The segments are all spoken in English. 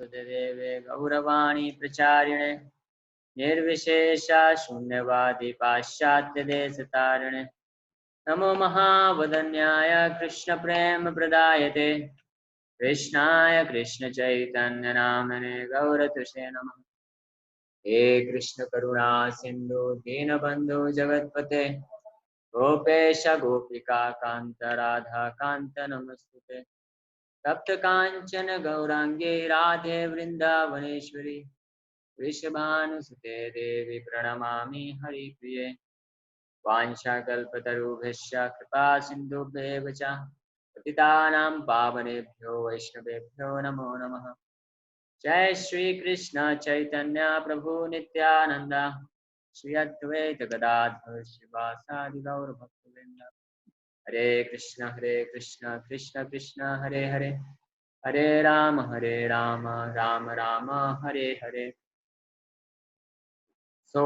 वासुदेवे गौरवाणी प्रचारिणे निर्विशेषा शून्यवादी पाश्चात्य देश तारिणे नमो महावदन्याय कृष्ण प्रेम प्रदायते कृष्णाय कृष्ण चैतन्य नामने गौरतुषे नमः। हे कृष्ण करुणा सिंधु दीनबंधु जगतपते गोपेश गोपिका कांत राधा कांत नमस्तुते। तप्त कांचन गौरांगे राधे वृंदावनेश्वरी वृषभानुसुते देवी प्रणमामि हरिप्रिये। वाञ्छाकल्पतरुभ्यश्च कृपा सिन्धुभ्येव च पतितानां पावनेभ्यो वैष्णवेभ्यो नमो नमः। जय श्री कृष्ण चैतन्य प्रभु नित्यानंद श्री अद्वैत गदाधर श्रीवासादि गौर भक्तवृंद। हरे Krishna Krishna Krishna Hare Hare Hare Ram Ram Ram Hare Hare. So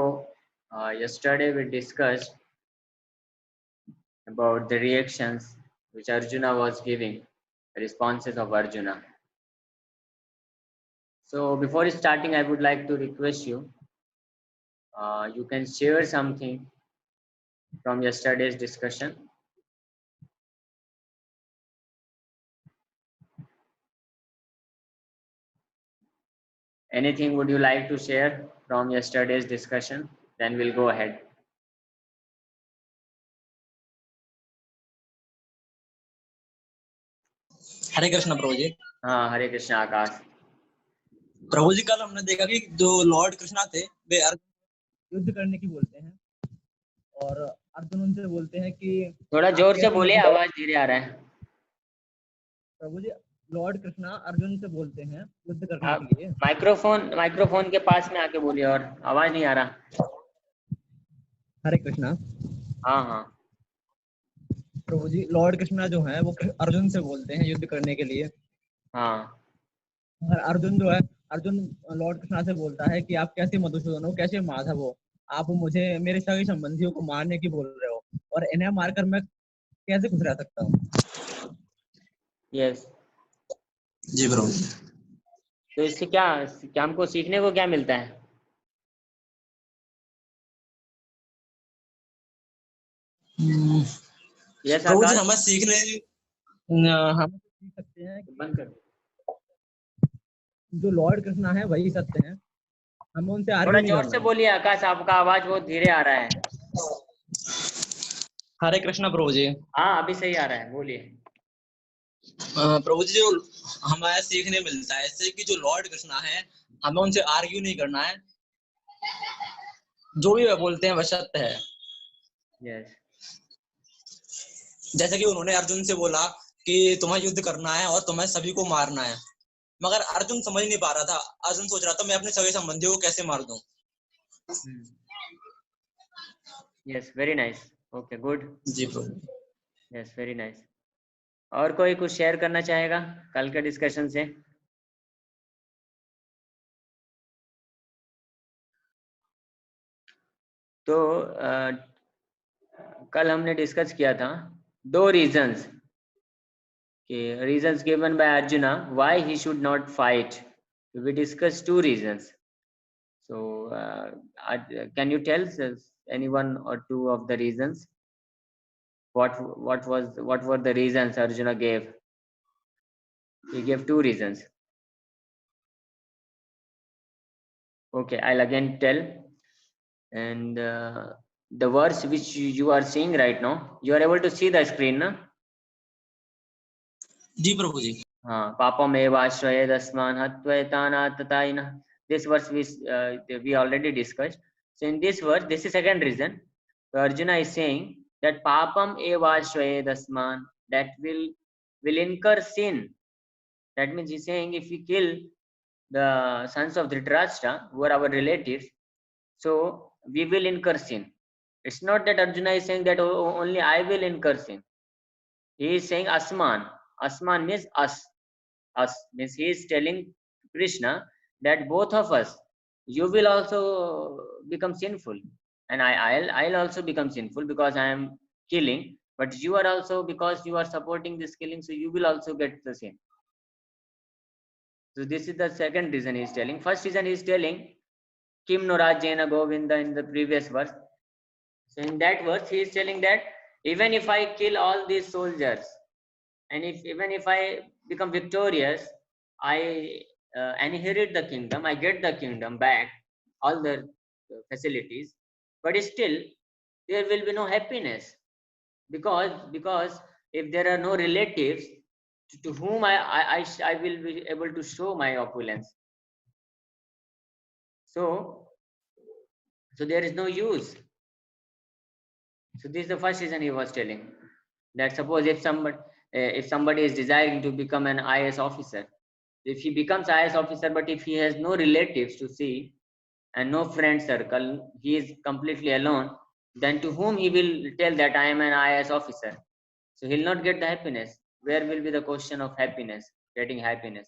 yesterday we discussed about the reactions which Arjuna was giving, the responses of Arjuna. So before starting, I would like to request you, you can share something from yesterday's discussion. Anything would you like to share from yesterday's discussion? Then we'll go ahead. हरे कृष्ण प्रभु जी। हाँ, हरे कृष्ण आकाश। प्रभु जी कल हमने देखा कि जो Lord Krishna थे वे युद्ध करने की बोलते हैं और अर्जुन उनसे बोलते हैं कि थोड़ा जोर से बोलिए, आवाज धीरे आ रहा है। प्रभु जी लॉर्ड कृष्णा अर्जुन से बोलते हैं युद्ध करने के लिए। माइक्रोफोन के पास में आके बोलिए, और आवाज नहीं आ रहा। हरे कृष्णा। हाँ हाँ प्रभु जी लॉर्ड कृष्णा जो है वो अर्जुन से बोलते हैं युद्ध करने के लिए। हाँ। और अर्जुन जो है, अर्जुन लॉर्ड कृष्णा से बोलता है कि आप कैसे मधुसूदन हो, कैसे माधव हो, आप मुझे मेरे सगे संबंधियों को मारने की बोल रहे हो और इन्हें मारकर मैं कैसे खुश रह सकता हूँ। यस जी प्रभु। तो इससे क्या हमको सीखने को क्या मिलता है? यस प्रभु जी हमें सीखने हम सीख सकते हैं कि बंद कर जो लॉर्ड कृष्णा है वही सत्य है, हमें उनसे आर्ग्यू थोड़ा नहीं जोर करना से है। बोलिए आकाश, आपका आवाज बहुत धीरे आ रहा है। हरे कृष्णा प्रभु जी। हाँ अभी सही आ रहा है, बोलिए। प्रभु जी जो हमें सीखने मिलता है इससे कि जो लॉर्ड कृष्णा है हमें उनसे आर्ग्यू नहीं करना है, जो भी वे बोलते हैं वह सत्य है। यस जैसे कि उन्होंने अर्जुन से बोला कि तुम्हें युद्ध करना है और तुम्हें सभी को मारना है, मगर अर्जुन समझ नहीं पा रहा था। अर्जुन सोच रहा था मैं अपने सगे संबंधियों को कैसे मार दूं। Yes very nice, okay good. जी प्रभु। Yes very nice. और कोई कुछ शेयर करना चाहेगा कल के डिस्कशन से? तो कल हमने डिस्कस किया था दो reasons given by Arjuna why he should not fight. We discussed two reasons. So can you tell us any one or two of the reasons? What were the reasons Arjuna gave? He gave two reasons. Okay, I'll again tell. And the verse which you are seeing right now, you are able to see the screen, na? जी प्रभु जी। हाँ, पापम एवाश्रयेद अस्मान् हत्वैतानाततायिनः. This verse we already discussed. So in this verse, this is second reason. So Arjuna is saying that papam evaश्रयेद अस्मान्, that will incur sin. That means he's saying if we kill the sons of Dhritarashtra, who are our relatives, so we will incur sin. It's not that Arjuna is saying that only I will incur sin. He is saying asman. Asman means us. Us means he is telling Krishna that both of us, you will also become sinful, and I'll also become sinful because I am killing. But you are also, because you are supporting this killing, so you will also get the sin. So this is the second reason he is telling. First reason he is telling Kim no Rajyena Govinda in the previous verse. So in that verse he is telling that even if I kill all these soldiers, and even if I become victorious, I inherit the kingdom, I get the kingdom back, all the facilities, but still there will be no happiness, because if there are no relatives to whom I will be able to show my opulence. So there is no use. So this is the first reason he was telling, that suppose if somebody is desiring to become an IS officer, if he becomes IS officer, but if he has no relatives to see and no friend circle, he is completely alone, then to whom he will tell that I am an IS officer? So he'll not get the happiness. Where will be the question of happiness, getting happiness?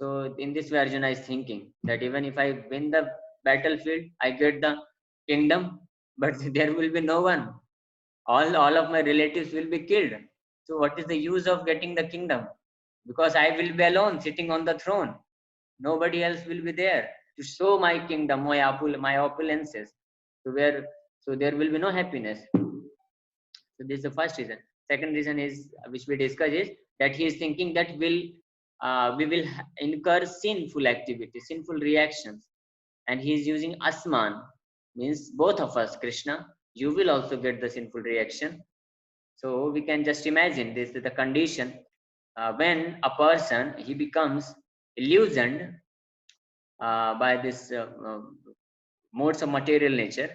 So in this way, Arjuna is thinking that even if I win the battlefield, I get the kingdom, but there will be no one. All of my relatives will be killed. So what is the use of getting the kingdom? Because I will be alone sitting on the throne. Nobody else will be there to show my kingdom, my opulences. So there will be no happiness. So this is the first reason. Second reason is, which we discussed, is that he is thinking that we will incur sinful activities, sinful reactions, and he is using asman, means both of us, Krishna. You will also get the sinful reaction. So we can just imagine this is the condition when a person he becomes illusioned by this modes of material nature,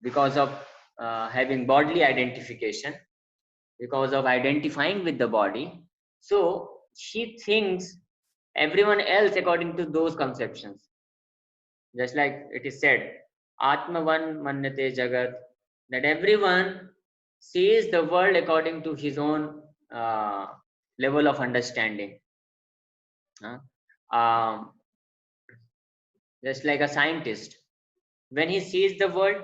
because of having bodily identification, because of identifying with the body. So she thinks everyone else according to those conceptions. Just like it is said, Atmavan Manyate Jagat, that everyone sees the world according to his own level of understanding. Uh, um, just like a scientist, when he sees the world,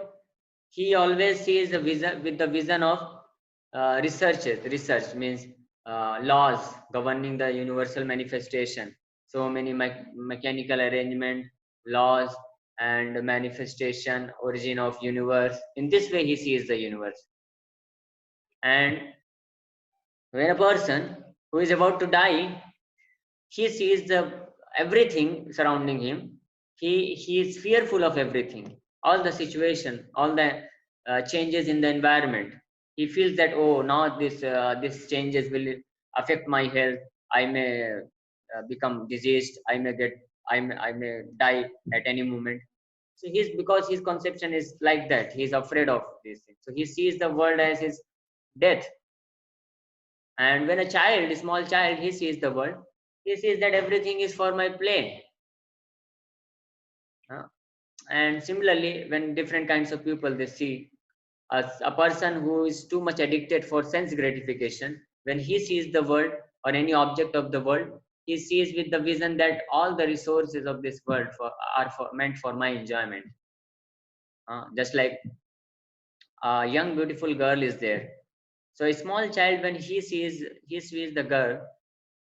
he always sees the vision with the vision of research means laws governing the universal manifestation, so many mechanical arrangement, laws and manifestation, origin of universe. In this way he sees the universe. And when a person who is about to die, he sees the everything surrounding him. He is fearful of everything, all the situation, all the changes in the environment. He feels that, oh, now this changes will affect my health. I may become diseased. I may die at any moment. So he's, because his conception is like that, he's afraid of these things, so he sees the world as his death. And when a small child, he sees the world, he sees that everything is for my play. And similarly, when different kinds of people, they see a person who is too much addicted for sense gratification, when he sees the world or any object of the world, he sees with the vision that all the resources of this world meant for my enjoyment. Just like a young beautiful girl is there, so a small child, when he sees the girl,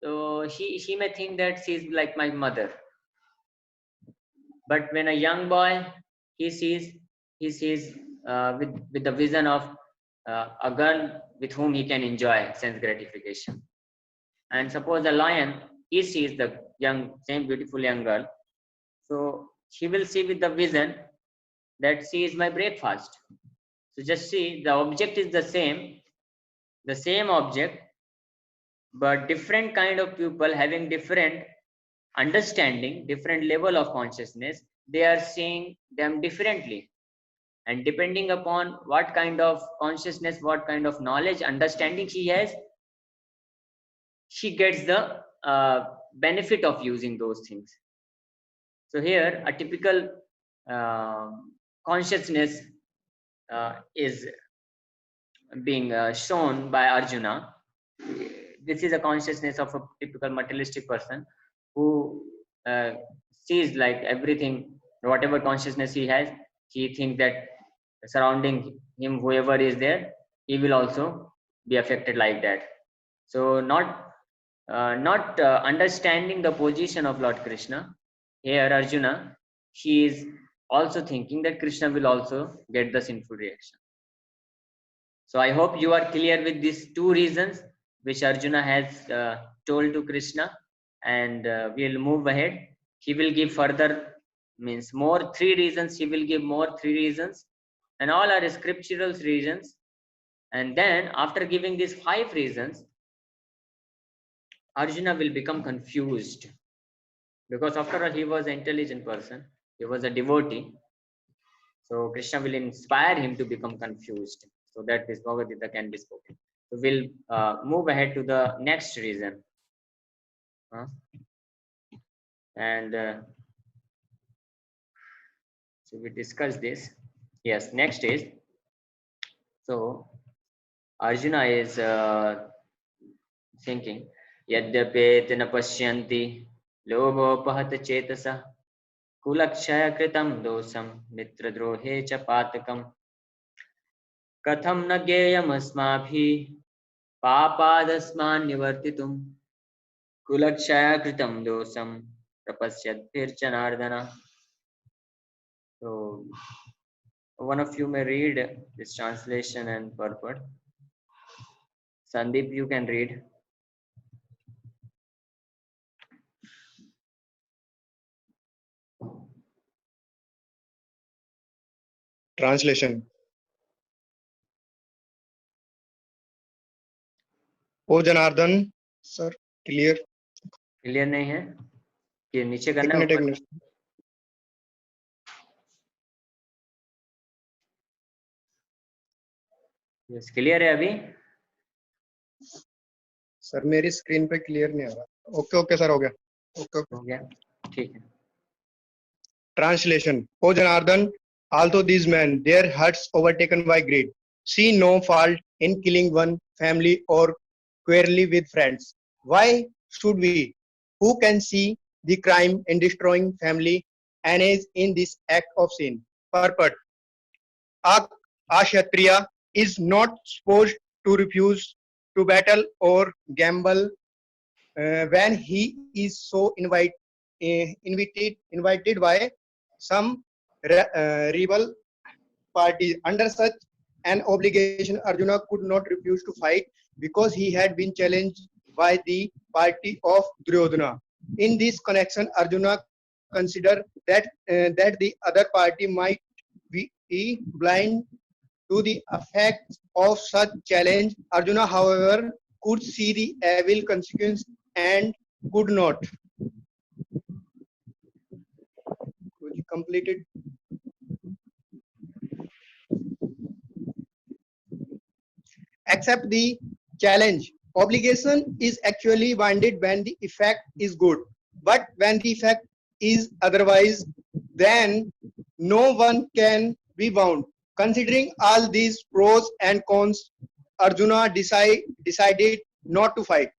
so she may think that she's like my mother. But when a young boy, he sees with the vision of a girl with whom he can enjoy sense gratification. And suppose a lion, he sees the same beautiful young girl, so he will see with the vision that she is my breakfast. So just see, the object is the same object, but different kind of people having different understanding, different level of consciousness, they are seeing them differently. And depending upon what kind of consciousness, what kind of knowledge, understanding he has, she gets the benefit of using those things. So here, a typical uh, consciousness is being shown by Arjuna. This is a consciousness of a typical materialistic person who sees like everything, whatever consciousness he has, he thinks that surrounding him, whoever is there, he will also be affected like that. So not not understanding the position of Lord Krishna. Here, Arjuna, he is also thinking that Krishna will also get the sinful reaction. So I hope you are clear with these two reasons which Arjuna has told to Krishna, and we'll move ahead. He will give further, means more three reasons. He will give more three reasons, and all are scriptural reasons. And then after giving these five reasons, Arjuna will become confused, because after all he was an intelligent person, he was a devotee. So Krishna will inspire him to become confused, so that this Bhagavad Gita can be spoken. So we'll move ahead to the next reason. And so we discussed this. Yes, next is, so Arjuna is thinking, Yadyapetana pashyanti lobopahata chetasa kulakshaya kritam dosam mitradrohe cha patakam katham na geyam asmabhi papadasman nivartitum kulakshaya kritam dosam prapasyadbhir chanardana. So one of you may read this translation and purport. Sandeep, you can read. Translation. O Janardhan, sir, clear. Clear नहीं है कि नीचे एक करना है minute एक ऊपर? Minute yes clear है अभी? सर मेरी स्क्रीन पे क्लियर नहीं आ रहा. ओके ओके सर, हो गया. ओके ओके, हो गया, ठीक है. Translation. O Janardhan, although these men, their hearts overtaken by greed, see no fault in killing one family or quarreling with friends. Why should we, who can see the crime in destroying family, engage in this act of sin? Purport. A Kshatriya is not supposed to refuse to battle or gamble when he is so invited by some rebel party. Under such an obligation, Arjuna could not refuse to fight because he had been challenged by the party of Duryodhana. In this connection, Arjuna considered that the other party might be blind to the effects of such challenge. Arjuna, however, could see the evil consequence and could not. Completed. Accept the challenge. Obligation is actually binded when the effect is good, but when the effect is otherwise, then no one can be bound. Considering all these pros and cons, Arjuna decided not to fight.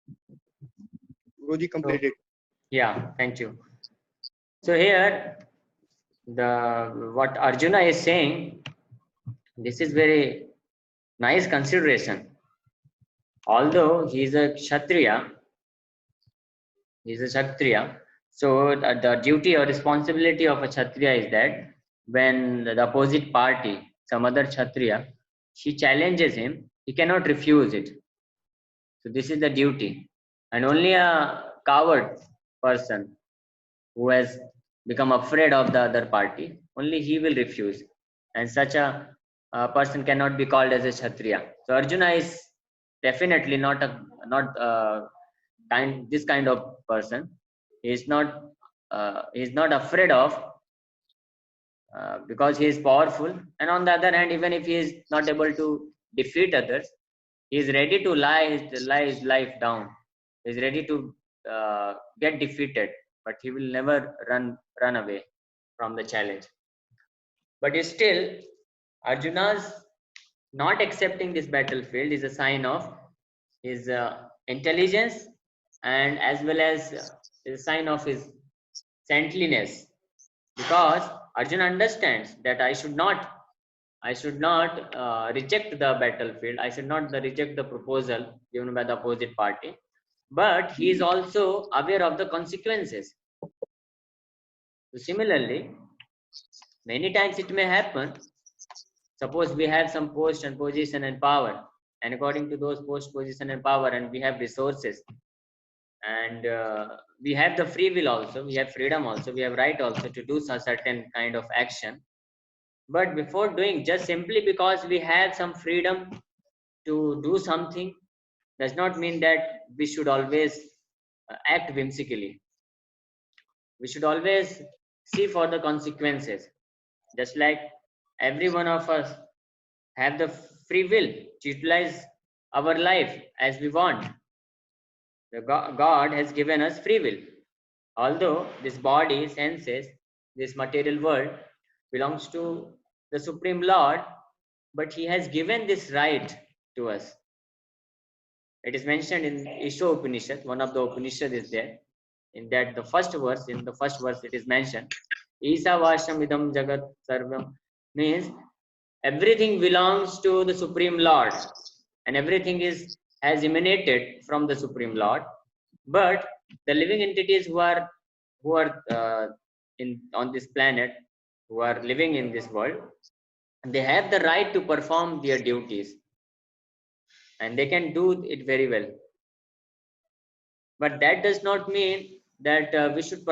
Guruji completed. Yeah, thank you. So here, what Arjuna is saying, this is very nice consideration. Although he is a Kshatriya, so the duty or responsibility of a Kshatriya is that when the opposite party, some other Kshatriya, she challenges him, he cannot refuse it. So this is the duty. And only a coward person who has become afraid of the other party, only he will refuse. And such a person cannot be called as a Kshatriya. So Arjuna is definitely not this kind of person. He is not afraid of, because he is powerful. And on the other hand, even if he is not able to defeat others, he is ready to lie his life down. He is ready to get defeated, but he will never run away from the challenge. But still, Arjuna's not accepting this battlefield is a sign of his intelligence, and as well as is a sign of his saintliness, because Arjuna understands that I should not reject the battlefield. I should not reject the proposal given by the opposite party. but he is also aware of the consequences. So similarly, many times it may happen, suppose we have some post and position and power, and according to those post, position and power, and we have resources, and we have the free will also, we have freedom also, we have right also to do some certain kind of action. But before doing, just simply because we have some freedom to do something, does not mean that we should always act whimsically. We should always see for the consequences. Just like every one of us have the free will to utilize our life as we want. The God has given us free will. Although this body, senses, this material world belongs to the Supreme Lord, but He has given this right to us. It is mentioned in Isha Upanishad, one of the Upanishad is there. In that, in the first verse, it is mentioned, Isa Vasham Idam Jagat Sarvam, means everything belongs to the Supreme Lord, and everything has emanated from the Supreme Lord. But the living entities who are on this planet, who are living in this world, they have the right to perform their duties, and they can do it very well. But that does not mean that we should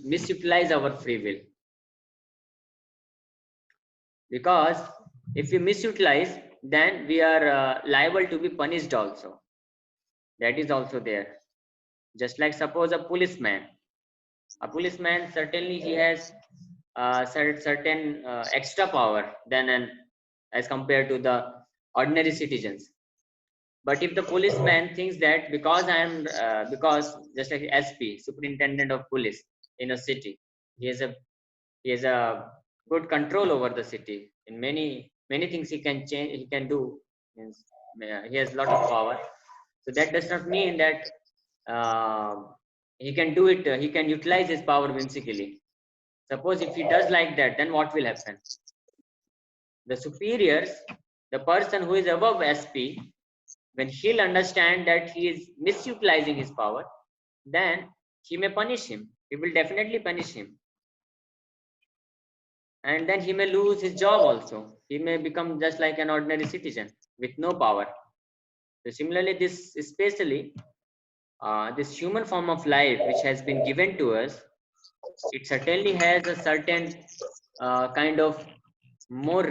misutilize our free will. Because if we misutilize, then we are liable to be punished also. That is also there. Just like suppose a policeman certainly he has certain extra power than as compared to the ordinary citizens. But if the policeman thinks that because just like SP, superintendent of police in a city, he has a good control over the city. In many things he can change, he can do. Means, he has a lot of power. So that does not mean that he can do it. He can utilize his power whimsically. Suppose if he does like that, then what will happen? The superiors, the person who is above SP, when he'll understand that he is misutilizing his power, then he may punish him. He will definitely punish him. And then he may lose his job also. He may become just like an ordinary citizen with no power. So similarly, this especially this human form of life which has been given to us, it certainly has a certain kind of more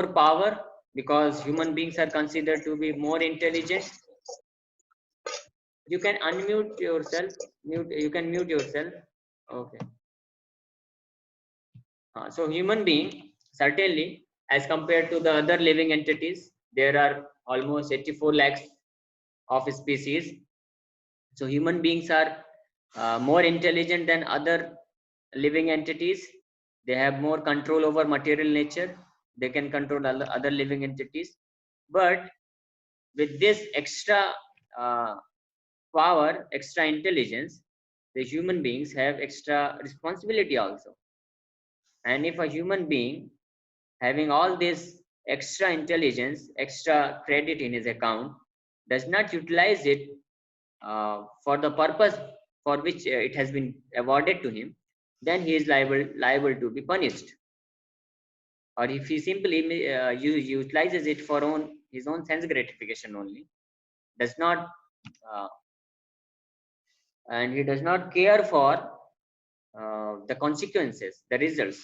power, because human beings are considered to be more intelligent. You can unmute yourself. You can mute yourself. Okay. So human being certainly, as compared to the other living entities, there are almost 84 lakhs of species. So human beings are more intelligent than other living entities. They have more control over material nature. They can control other living entities. But with this extra power, extra intelligence, the human beings have extra responsibility also. And if a human being having all this extra intelligence, extra credit in his account, does not utilize it for the purpose for which it has been awarded to him, then he is liable to be punished. Or if he simply utilizes it for his own sense gratification only, does not and he does not care for the consequences, the results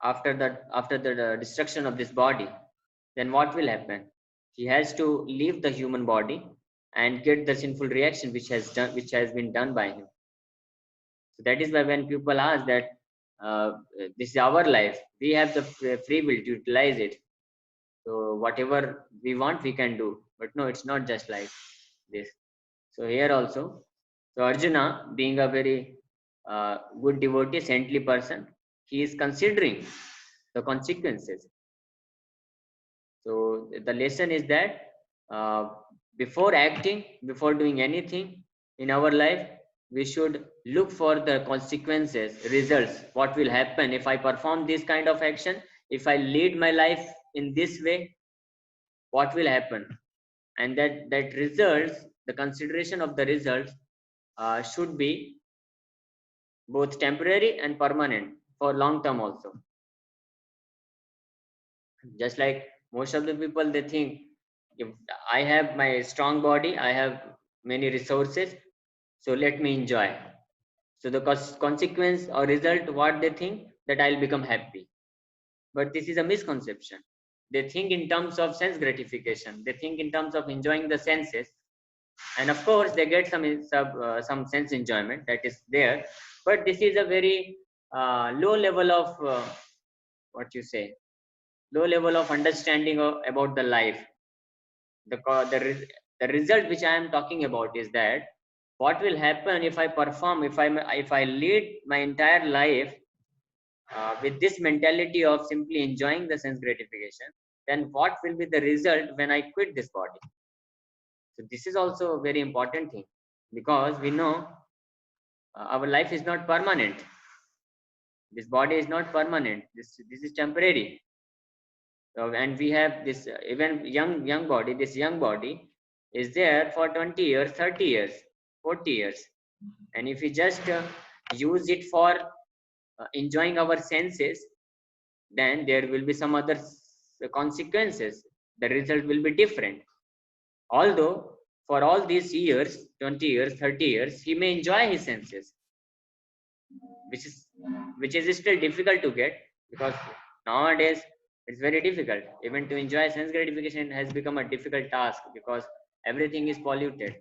after the destruction of this body, then what will happen? He has to leave the human body and get the sinful reaction which has been done by him. So that is why when people ask that this is our life, we have the free will to utilize it. So whatever we want, we can do. But no, it's not just like this. So here also, so Arjuna, being a very good devotee, saintly person, he is considering the consequences. So the lesson is that before acting, before doing anything in our life, we should look for the consequences, results. What will happen if I perform this kind of action? If I lead my life in this way, what will happen? and that results, the consideration of the results should be both temporary and permanent for long term also. Just like most of the people, they think, if I have my strong body, I have many resources, so let me enjoy. So the consequence or result, what they think, that I'll become happy. But this is a misconception. They think in terms of sense gratification, they think in terms of enjoying the senses, and of course they get some sense enjoyment, that is there, but this is a very low level of what you say, low level of understanding about the life. The result which I am talking about is that what will happen if I perform, if I lead my entire life with this mentality of simply enjoying the sense gratification, then what will be the result when I quit this body? So this is also a very important thing, because we know our life is not permanent. This body is not permanent. This is temporary. And we have this even young body. This young body is there for 20 years, 30 years, 40 years, and if we just use it for enjoying our senses, then there will be some other consequences. The result will be different. Although for all these years, 20 years, 30 years, he may enjoy his senses, which is still difficult to get, because nowadays it's very difficult. Even to enjoy sense gratification has become a difficult task, because everything is polluted.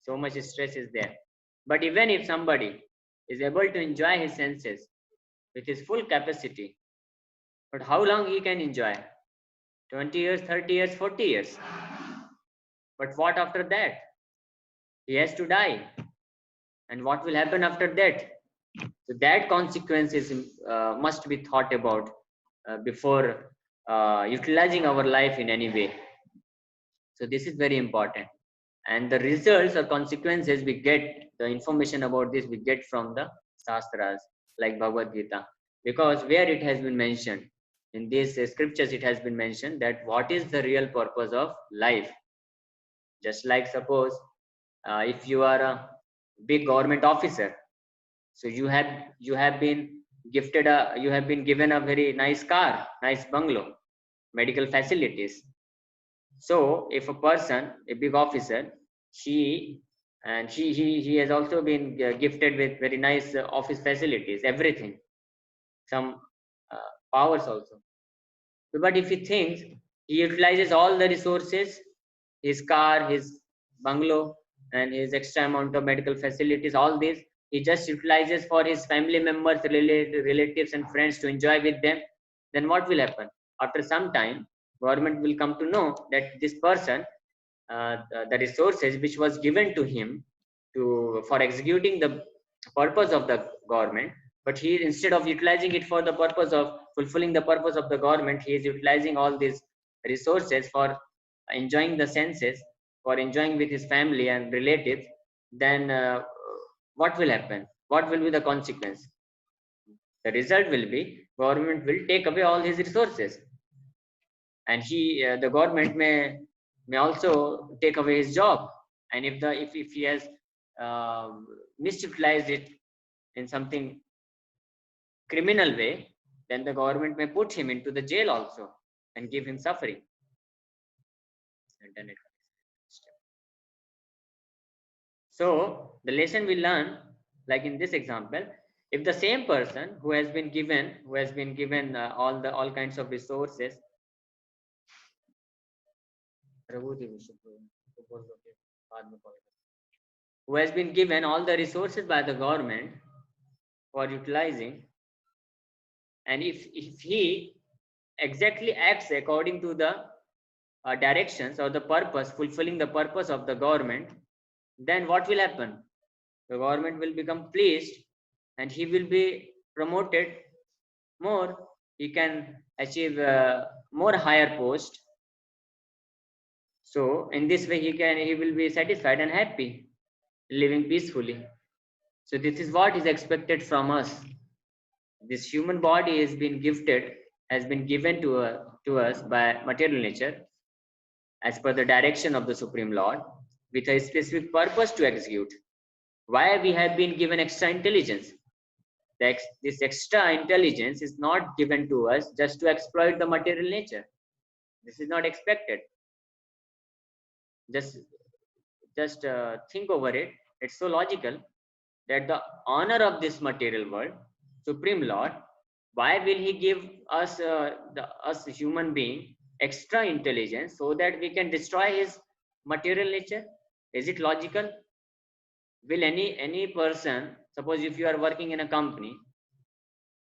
So much stress is there. But even if somebody is able to enjoy his senses with his full capacity, but how long he can enjoy? 20 years, 30 years, 40 years. But what after that? He has to die. And what will happen after that? So that consequences must be thought about before utilizing our life in any way. So this is very important. And the results or consequences we get, the information about this we get from the Shastras, like Bhagavad Gita. Because where it has been mentioned, in these scriptures it has been mentioned that what is the real purpose of life. Just like suppose if you are a big government officer, so you have been gifted you have been given a very nice car, nice bungalow, medical facilities. So if a person, a big officer, he has also been gifted with very nice office facilities, everything, some powers also. But if he thinks, he utilizes all the resources, his car, his bungalow, and his extra amount of medical facilities, all these, he just utilizes for his family members, relatives and friends to enjoy with them, then what will happen? After some time, government will come to know that this person, the resources which was given to him for executing the purpose of the government, but he, instead of utilizing it for the purpose of fulfilling the purpose of the government, he is utilizing all these resources for enjoying the senses, for enjoying with his family and relatives. Then what will happen? What will be the consequence? The result will be government will take away all his resources, and the government may also take away his job. And if he has misutilized it in something criminal way, then the government may put him into the jail also and give him suffering. So the lesson we learn, like in this example, if the same person who has been given all kinds of resources, who has been given all the resources by the government for utilizing, and if he exactly acts according to the directions or the purpose, fulfilling the purpose of the government, then what will happen? The government will become pleased and he will be promoted more. He can achieve more higher post. So in this way he will be satisfied and happy, living peacefully. So this is what is expected from us. This human body has been given to us by material nature, as per the direction of the Supreme Lord with a specific purpose to execute. Why we have been given extra intelligence? This extra intelligence is not given to us just to exploit the material nature. This is not expected. Just think over it. It's so logical that the honor of this material world, Supreme Lord, why will He give us, us human being, extra intelligence so that we can destroy His material nature? Is it logical? Will any person, suppose if you are working in a company,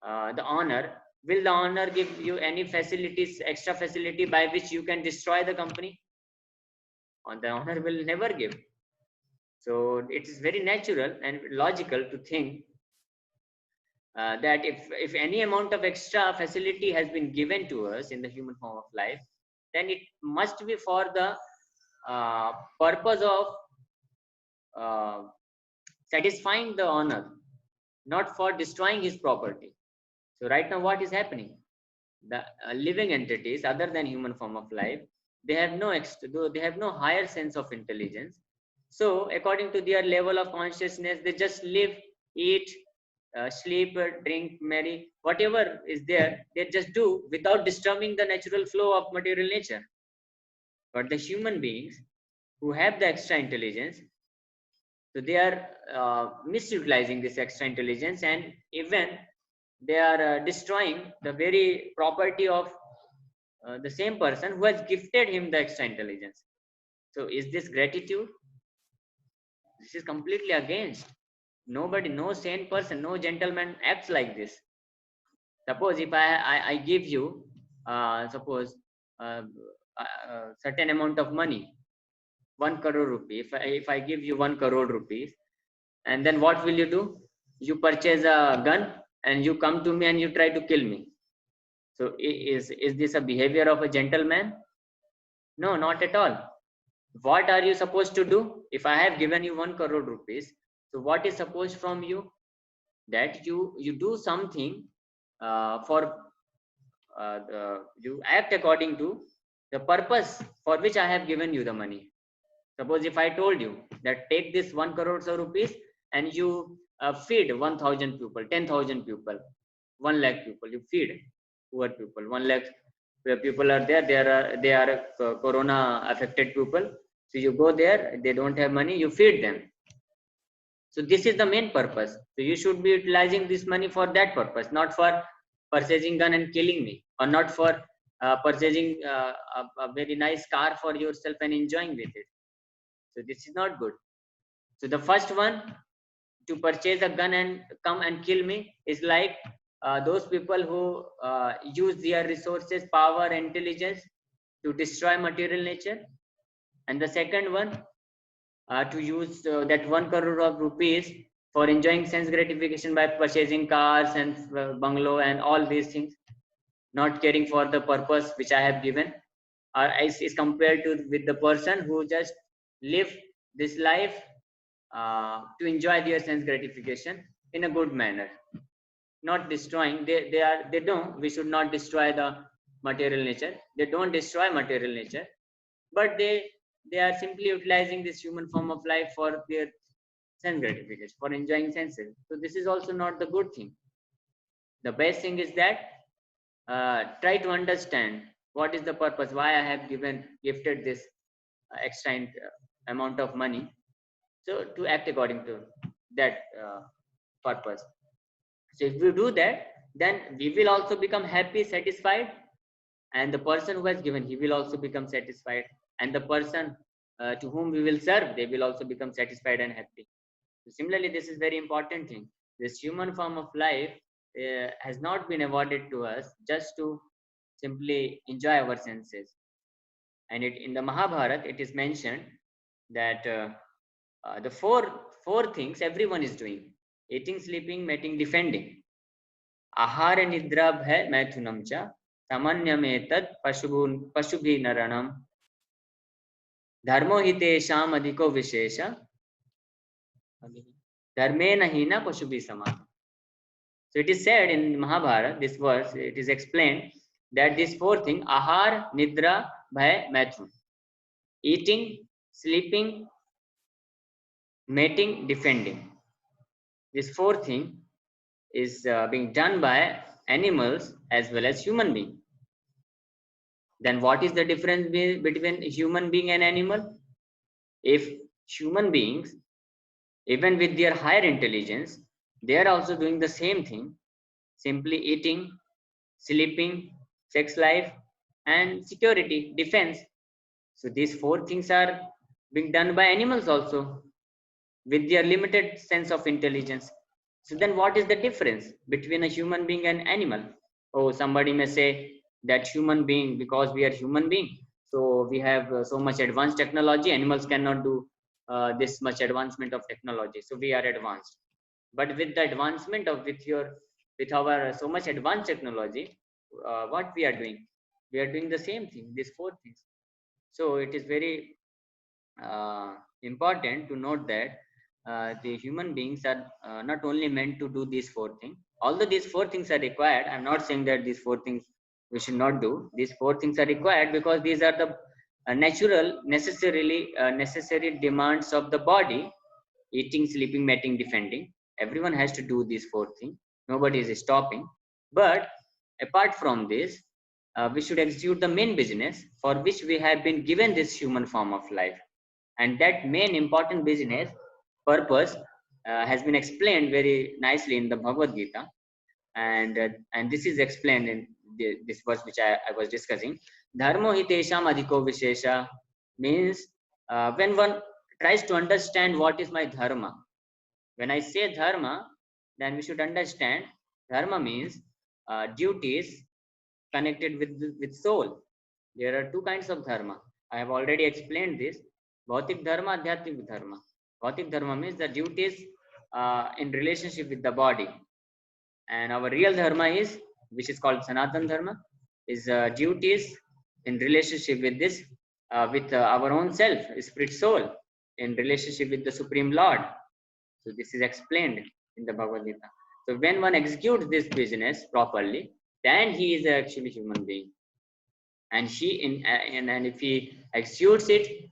will the honor give you any facilities, extra facility by which you can destroy the company? On the honor will never give. So it is very natural and logical to think that if any amount of extra facility has been given to us in the human form of life, then it must be for the purpose of satisfying the honor, not for destroying his property. So right now what is happening? The living entities other than human form of life, they have no higher sense of intelligence. So according to their level of consciousness, they just live, eat, sleep, drink, marry, whatever is there, they just do without disturbing the natural flow of material nature. But the human beings who have the extra intelligence, so they are misutilizing this extra intelligence, and even they are destroying the very property of the same person who has gifted him the extra intelligence. So is this gratitude? This is completely against. Nobody, no sane person, no gentleman acts like this. Suppose if I give you suppose certain amount of money, 1 crore rupee, if I give you 1 crore rupees, and then what will you do? You purchase a gun and you come to me and you try to kill me. So is this a behavior of a gentleman? No, not at all. What are you supposed to do? If I have given you 1 crore rupees, so what is supposed from you? That you do something you act according to the purpose for which I have given you the money. Suppose if I told you that take this 1 crore rupees and you feed 1,000 people, 10,000 people, 1 lakh people, you feed poor people. 1 lakh people are there, they are corona affected people. So you go there, they don't have money, you feed them. So this is the main purpose. So you should be utilizing this money for that purpose, not for purchasing gun and killing me, or not for purchasing a very nice car for yourself and enjoying with it. So this is not good. So the first one, to purchase a gun and come and kill me, is like those people who use their resources, power, intelligence to destroy material nature. And the second one, to use that 1 crore of rupees for enjoying sense gratification by purchasing cars and bungalow and all these things, not caring for the purpose which I have given, is compared to with the person who just live this life to enjoy their sense gratification in a good manner, not destroying. They don't. We should not destroy the material nature. They don't destroy material nature, but they are simply utilizing this human form of life for their sense gratification, for enjoying senses. So this is also not the good thing. The best thing is that try to understand what is the purpose, why I have gifted this extra amount of money. So to act according to that purpose. So if we do that, then we will also become happy, satisfied, and the person who has given, he will also become satisfied, and the person to whom we will serve, they will also become satisfied and happy. So similarly, this is very important thing. This human form of life has not been awarded to us just to simply enjoy our senses. And in the Mahabharata, it is mentioned that the four things everyone is doing: eating, sleeping, mating, defending. Ahara nidra bhay maithunam cha samanyam etad pashubhi naranam dharmo hitesham adhiko vishesha dharmena hina pashubhi samana. So it is said in Mahabharata, this verse, it is explained that these four things, ahar, nidra, bhay, maithun. eating, sleeping, mating, defending. This fourth thing is being done by animals as well as human being. Then what is the difference between human being and animal? If human beings, even with their higher intelligence, they are also doing the same thing, simply eating, sleeping, sex life, and security, defense. So these four things are being done by animals also with their limited sense of intelligence. So then what is the difference between a human being and animal? Oh, somebody may say that human being, because we are human being, so we have so much advanced technology, animals cannot do this much advancement of technology, so we are advanced. But with the advancement of with our so much advanced technology, what we are doing? We are doing the same thing, these four things. So it is very important to note that the human beings are not only meant to do these four things. Although these four things are required, I'm not saying that these four things we should not do. These four things are required because these are the necessary demands of the body: eating, sleeping, mating, defending. Everyone has to do these four things. Nobody is stopping. But apart from this, we should execute the main business for which we have been given this human form of life. And that main important business purpose has been explained very nicely in the Bhagavad Gita, and this is explained in this verse which I was discussing. Dharmo hitesham adhiko vishesha means when one tries to understand what is my dharma. When I say dharma, then we should understand dharma means duties connected with soul. There are two kinds of dharma. I have already explained this. Bhautik dharma, adhyatmik dharma. Bhautik dharma means the duties in relationship with the body, and our real dharma is, which is called Sanatan dharma, is duties in relationship with this, with our own self, spirit soul, in relationship with the Supreme Lord. So this is explained in the Bhagavad Gita. So when one executes this business properly, then he is actually human being. And and if he executes it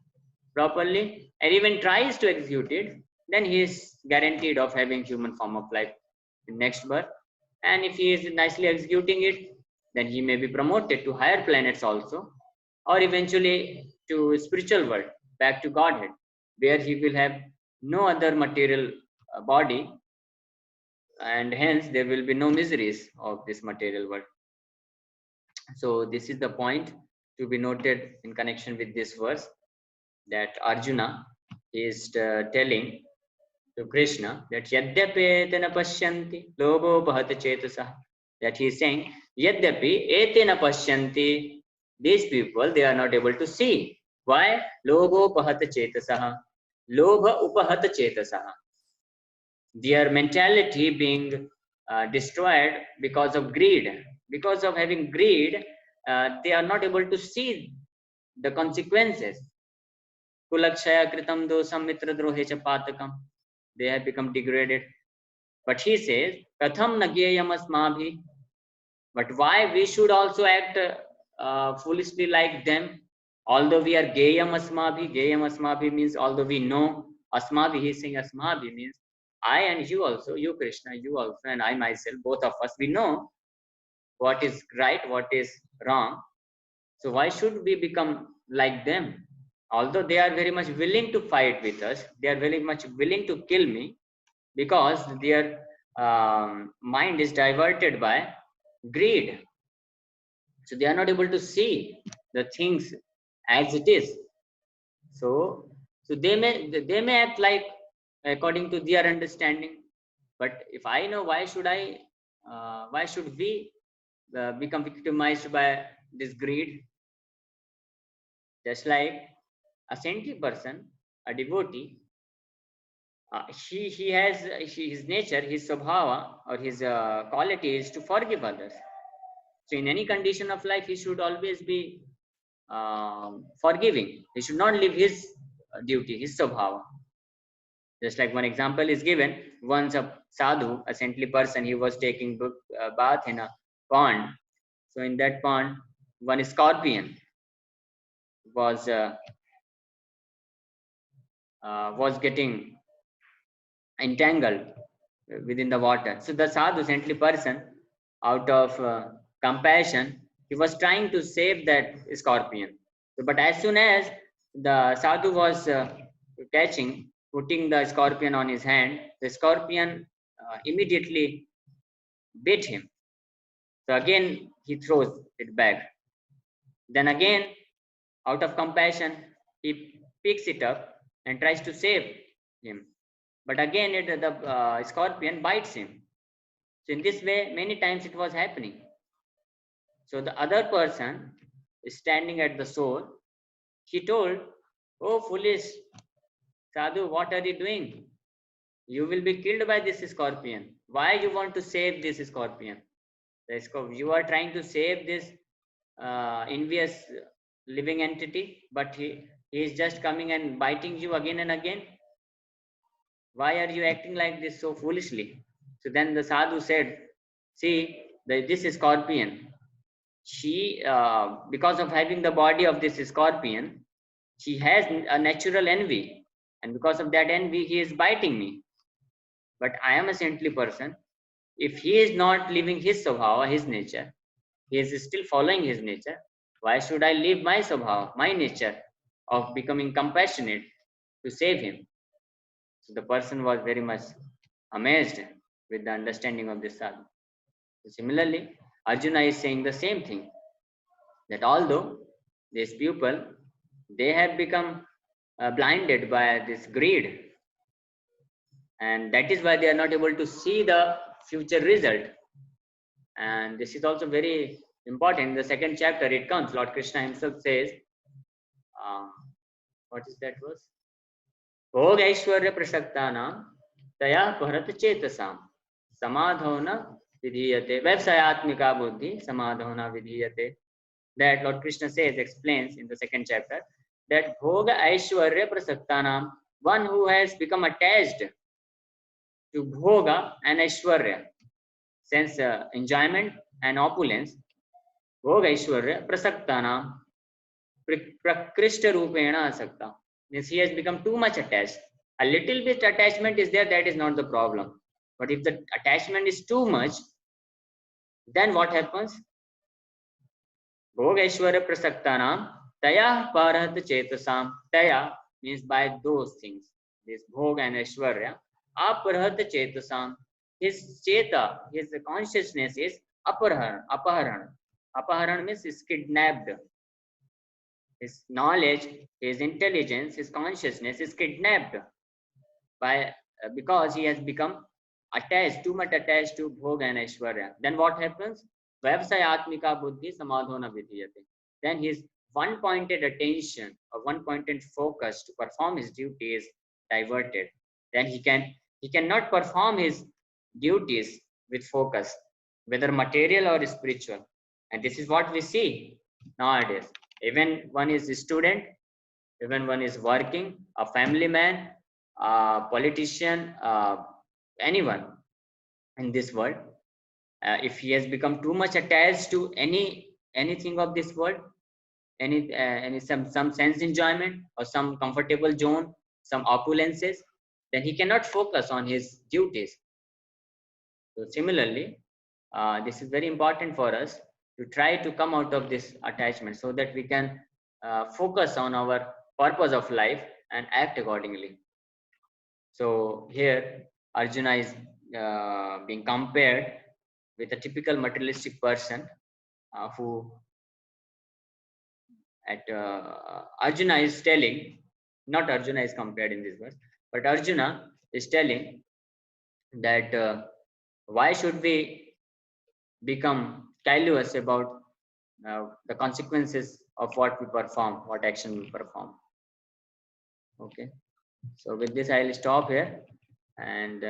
properly and even tries to execute it, then he is guaranteed of having human form of life in next birth. And if he is nicely executing it, then he may be promoted to higher planets also, or eventually to spiritual world, back to Godhead, where he will have no other material body, and hence there will be no miseries of this material world. So this is the point to be noted in connection with this verse, that Arjuna is telling to Krishna that Yadyapi etena pashyanti logo bhata chetasah. That he is saying, Yadyapi etena pashyanti, these people, they are not able to see. Why? Logo bhata chetasah. Lobha upahata chetasah. Their mentality being destroyed because of greed. Because of having greed, they are not able to see the consequences. Kulakshaya kritam dosam mitra drohecha patakam. They have become degraded. But he says, Katham nagyayam asmabhi. But why we should also act foolishly like them? Although we are gayam asmabhi means although we know. Asmabhi, he is saying asmabhi means I and you also, you Krishna, you also, and I myself, both of us, we know what is right, what is wrong. So why should we become like them? Although they are very much willing to fight with us, they are very much willing to kill me, because their mind is diverted by greed. So they are not able to see the things as it is. So they may act like according to their understanding. But if I know, why should we become victimized by this greed? Just like a saintly person, a devotee, he has his nature, his swabhava, or his quality is to forgive others. So in any condition of life, he should always be forgiving. He should not leave his duty, his swabhava. Just like one example is given, once a sadhu, a saintly person, he was taking bath in a pond. So in that pond, one scorpion was was getting entangled within the water. So the sadhu, saintly person, out of compassion, he was trying to save that scorpion. But as soon as the sadhu was putting the scorpion on his hand, the scorpion immediately bit him. So again he throws it back. Then again, out of compassion, he picks it up and tries to save him. But again, the scorpion bites him. So in this way, many times it was happening. So the other person is standing at the shore. He told, "Oh, foolish sadhu, what are you doing? You will be killed by this scorpion. Why you want to save this scorpion? You are trying to save this envious living entity, but he is just coming and biting you again and again. Why are you acting like this so foolishly?" So then the sadhu said, "See, this scorpion, she, because of having the body of this scorpion, she has a natural envy. And because of that envy, he is biting me. But I am a saintly person. If he is not living his swabhava, his nature, he is still following his nature. Why should I leave my swabhava, my nature of becoming compassionate to save him?" So the person was very much amazed with the understanding of this sadhu. So similarly, Arjuna is saying the same thing, that although these people, they have become blinded by this greed, and that is why they are not able to see the future result. And this is also very important. In the second chapter it comes, Lord Krishna himself says, what is that verse? Bhog Aishwarya Prasaktanam Taya Bharat Chetasam Samadhona Vidhiyate Vevsayatmika Buddhi Samadhona Vidhiyate. That Lord Krishna says, explains in the second chapter, that Bhoga Aishwarya Prasaktanam, one who has become attached to Bhoga and Aishwarya, sense enjoyment and opulence, Bhoga Aishwarya Prasaktanam Prakrishta Rupena Asakta, means he has become too much attached. A little bit attachment is there, that is not the problem. But if the attachment is too much, then what happens? Bhog Aishwarya Prasaktanam Taya Parahat Chetasam. Taya means by those things. This Bhog and Aishwarya. Aparahat Chetasam. His Cheta, his consciousness is Aparhan. Aparhan means is kidnapped. His knowledge, his intelligence, his consciousness is kidnapped by because he has become attached, too much attached to Bhog and Aishwarya. Then what happens? Vevsayatmika Buddhi Samadhona Vidhiyate. Then his one-pointed attention or one-pointed focus to perform his duty is diverted. Then he cannot perform his duties with focus, whether material or spiritual. And this is what we see nowadays. Even one is a student, even one is working, a family man, a politician, anyone in this world, if he has become too much attached to anything of this world, any some sense enjoyment or some comfortable zone, some opulences, then he cannot focus on his duties. So similarly, this is very important for us to try to come out of this attachment so that we can focus on our purpose of life and act accordingly. So here Arjuna is being compared with a typical materialistic person who at Arjuna is telling, not Arjuna is compared in this verse, but Arjuna is telling that why should we become callous about the consequences of what we perform, what action we perform. Okay, so with this I'll stop here, and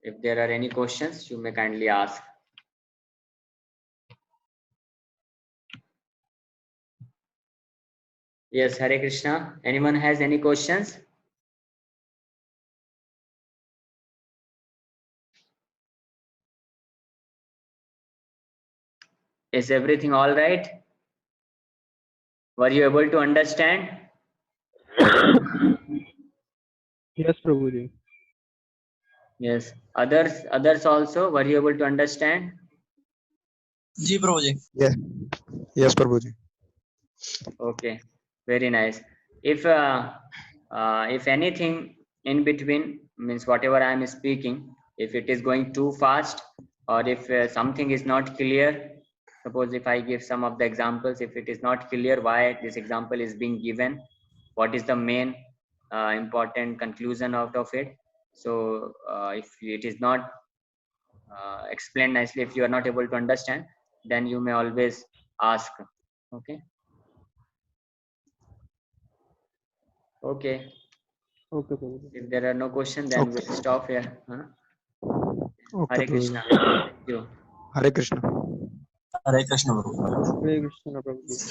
if there are any questions, you may kindly ask. Yes, Hare Krishna. Anyone has any questions? Is everything all right? Were you able to understand? Yes, Prabhuji. Yes. Others also, were you able to understand? Ji Prabhu ji. Yes, yes, Prabhuji. Okay, very nice. If anything in between, means whatever I am speaking, if it is going too fast, or if something is not clear, suppose if I give some of the examples, if it is not clear why this example is being given, what is the main important conclusion out of it, so if it is not explained nicely, if you are not able to understand, then you may always ask. Okay. Okay. Okay, Prabhuji. If there are no questions, then Okay. we'll stop here. Huh? Okay, Hare Prabhuji. Krishna. Thank you. Hare Krishna. Hare Krishna Prabhu. Hare Krishna, Prabhuji.